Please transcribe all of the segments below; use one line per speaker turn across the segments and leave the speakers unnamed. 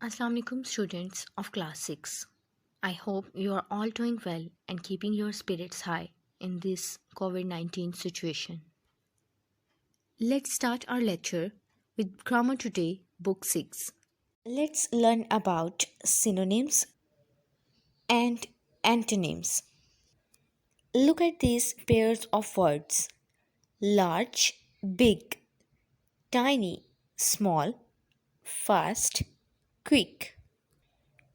Assalamualaikum students of class 6. I hope you are all doing well and keeping your spirits high in this COVID-19 situation. Let's start our lecture with Grammar Today, Book 6. Let's learn about synonyms and antonyms. Look at these pairs of words: large, big; tiny, small; fast, quick.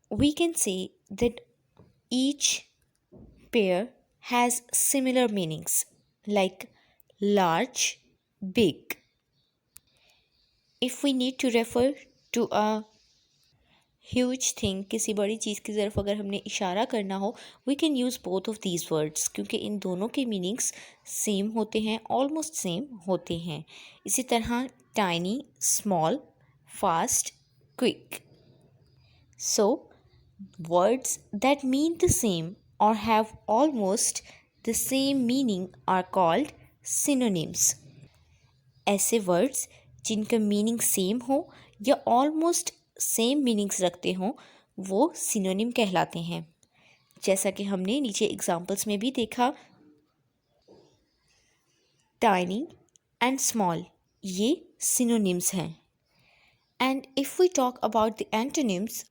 We can say that each pair has similar meanings like large, big. If we need to refer to a huge thing, किसी बड़ी चीज़ की तरफ अगर हमने इशारा करना हो, we can use both of these words क्योंकि इन दोनों के मीनिंग्स सेम होते हैं, ऑलमोस्ट सेम होते हैं. इसी तरह tiny, small, fast, quick. So, words that mean the same or have almost the same meaning are called synonyms. ऐसे वर्ड्स जिनका मीनिंग सेम हो या ऑलमोस्ट सेम मीनिंग्स रखते हों वो सिनोनिम कहलाते हैं. जैसा कि हमने नीचे एग्जांपल्स में भी देखा, टाइनी एंड स्मॉल ये सिनोनिम्स हैं. And if we talk about the antonyms,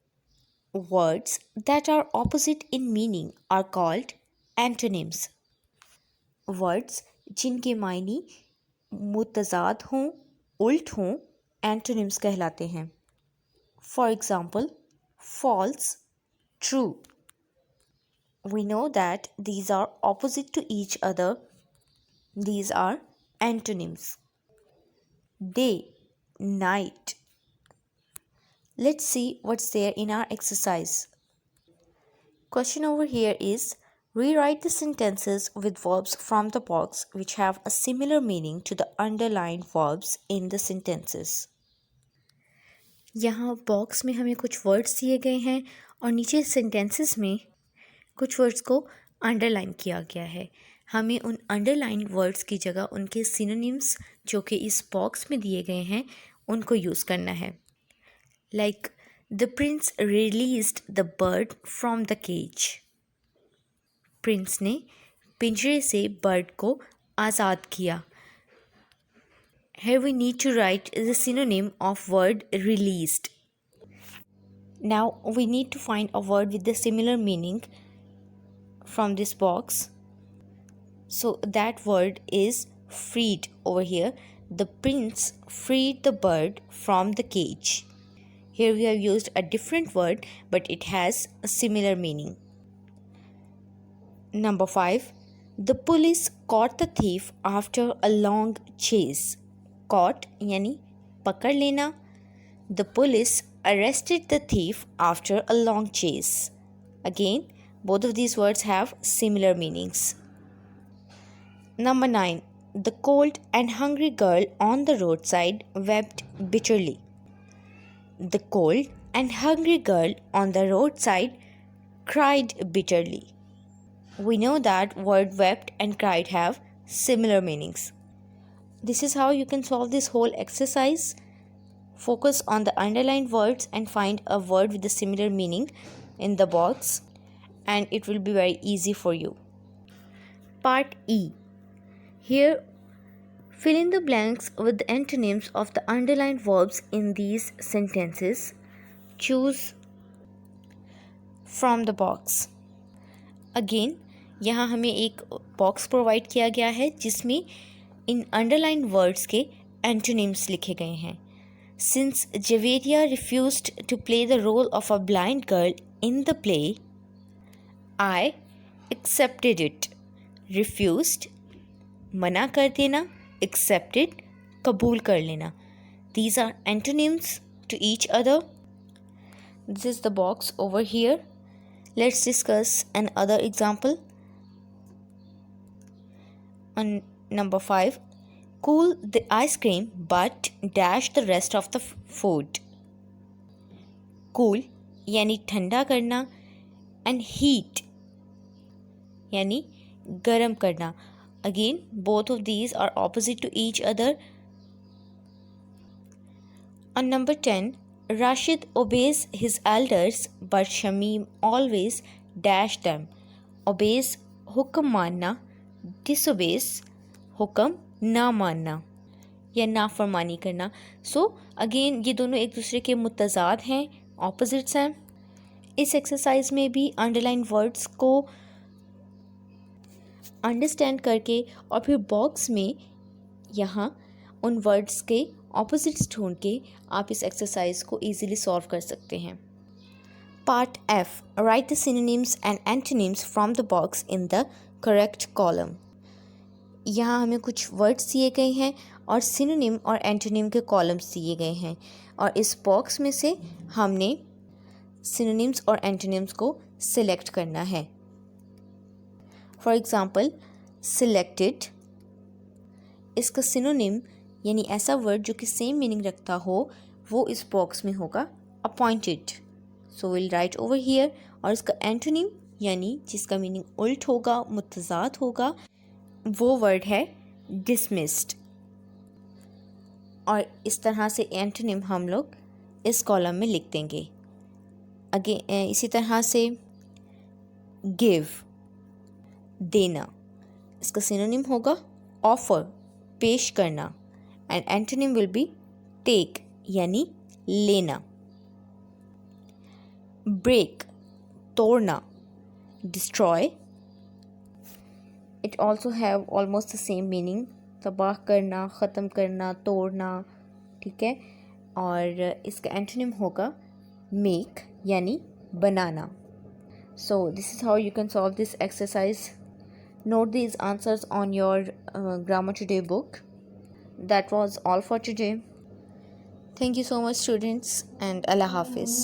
words that are opposite in meaning are called antonyms. Words जिनके मायने मुतज़ाद हों, उल्ट हों, antonyms कहलाते हैं. For example, false, true. We know that these are opposite to each other. These are antonyms. Day, night. Let's see what's there in our exercise. Question over here is, rewrite the sentences with verbs from the box which have a similar meaning to the underlined verbs in the sentences. यहाँ box में हमें कुछ words दिए गए हैं और नीचे sentences में कुछ वर्ड्स को अंडरलाइन किया गया है. हमें उन अंडरलाइन वर्ड्स की जगह उनके सिनोनिम्स जो कि इस बॉक्स में दिए गए हैं उनको यूज़ करना है. Like, the prince released the bird from the cage. Prince ने पिंजरे से बर्ड को आज़ाद किया. Here we need to write the synonym of word released. Now we need to find a word with the similar meaning from this box. So that word is freed over here. The prince freed the bird from the cage. Here we have used a different word but it has a similar meaning. Number 5. The police caught the thief after a long chase. Caught यानी पकड़ लेना. The police arrested the thief after a long chase. Again, both of these words have similar meanings. Number 9. The cold and hungry girl on the roadside wept bitterly. The cold and hungry girl on the roadside cried bitterly. We know that word wept and cried have similar meanings. This is how you can solve this whole exercise. Focus on the underlined words and find a word with a similar meaning in the box, and it will be very easy for you. Part E. Here, fill in the blanks with the antonyms of the underlined verbs in these sentences. Choose from the box. Again, यहाँ हमें एक box provide किया गया है जिसमें इन underline words के antonyms लिखे गए हैं. Since Javeria refused to play the role of a blind girl in the play, I accepted it. Refused, मना कर देना. Accepted, कबूल कर लेना. These are antonyms to each other. This is the box over here. Let's discuss another example. On number 5, cool the ice cream but dash the rest of the food. Cool यानी ठंडा करना and heat यानी गर्म करना. Again, both of these are opposite to each other. On number 10, Rashid obeys his elders, but Shamim always dash them. Obeys हुक्म मानना, disobeys हुक्म ना मानना या नाफरमानी करना. सो अगेन ये दोनों एक दूसरे के मुतज़ाद हैं, ऑपोजिट्स हैं. इस एक्सरसाइज में भी अंडरलाइन वर्ड्स को अंडरस्टैंड करके और फिर बॉक्स में यहाँ उन वर्ड्स के ऑपोजिट्स ढूंढ के आप इस एक्सरसाइज को ईजिली सॉल्व कर सकते हैं. Part F, right the synonyms and antonyms from the box in the correct column. यहाँ हमें कुछ वर्ड्स दिए गए हैं और सिनोनिम और एंटोनिम के कॉलम्स दिए गए हैं और इस बॉक्स में से हमने सिनोनिम्स और एंटोनिम्स को सिलेक्ट करना है. फॉर एग्ज़ाम्पल, सिलेक्टेड, इसका सिनोनिम यानी ऐसा वर्ड जो कि सेम मीनिंग रखता हो वो इस बॉक्स में होगा appointed. So will write over here. और इसका एंटोनिम यानी जिसका मीनिंग उल्ट होगा, मुतज़ाद होगा, वो वर्ड है डिसमिस्ड. और इस तरह से एंटोनिम हम लोग इस कॉलम में लिख देंगे. अगेन इसी तरह से गिव, देना, इसका सिनोनिम होगा ऑफर, पेश करना. And antonym will be take यानी लेना. ब्रेक, तोड़ना. Destroy, it also have almost the same meaning, तबाह करना, ख़त्म करना, तोड़ना. ठीक है. और इसका एंटोनिम होगा मेक यानी बनाना. So this is how you can solve this exercise. Note these answers on your Grammar Today book. That was all for today. Thank you so much, students, and Allah Hafiz.